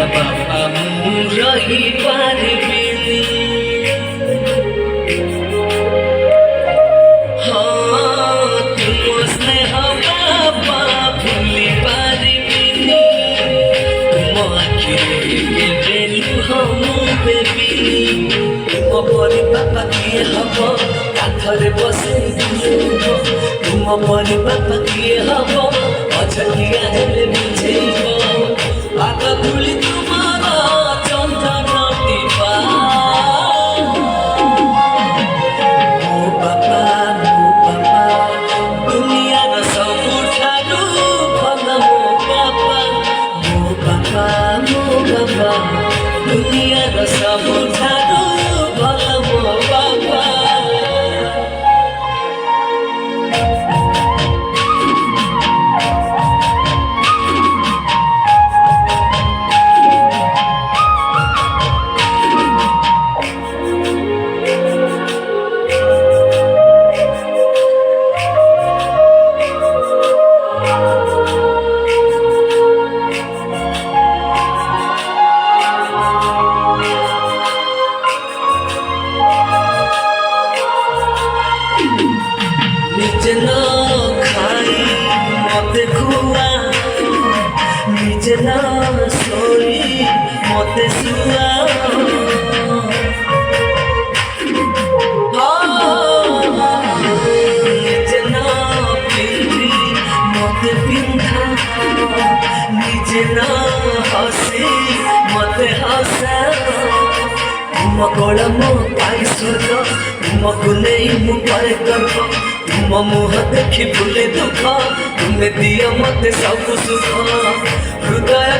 बापा मु रही पारिबिनी हाँ तुम स्नेह बापा भूली पारिबिनी तुम आखिरे केलु हम बेबिनी तुम परी बापा किए हम कांधरे बसे तुम परी बापा किए हम अझटिया हेले बुझेब आग धूली तुम्हारा चंदन टीपा मो बापा दुनिया सबुठारू भल मो बापा दुनिया सबुठारू भल मो बापा निजे न खाई मते खुआ निजे न सोई मते सुआ निजे न पिंधी मते पिंधा निजे न हसी मते हसा तुम कलम पाई स्वर्ग तुमको नहीं मु पाए गर्व तुम मुह देखी भूले दुख तुम्हें दिया मते सब सुख हृदय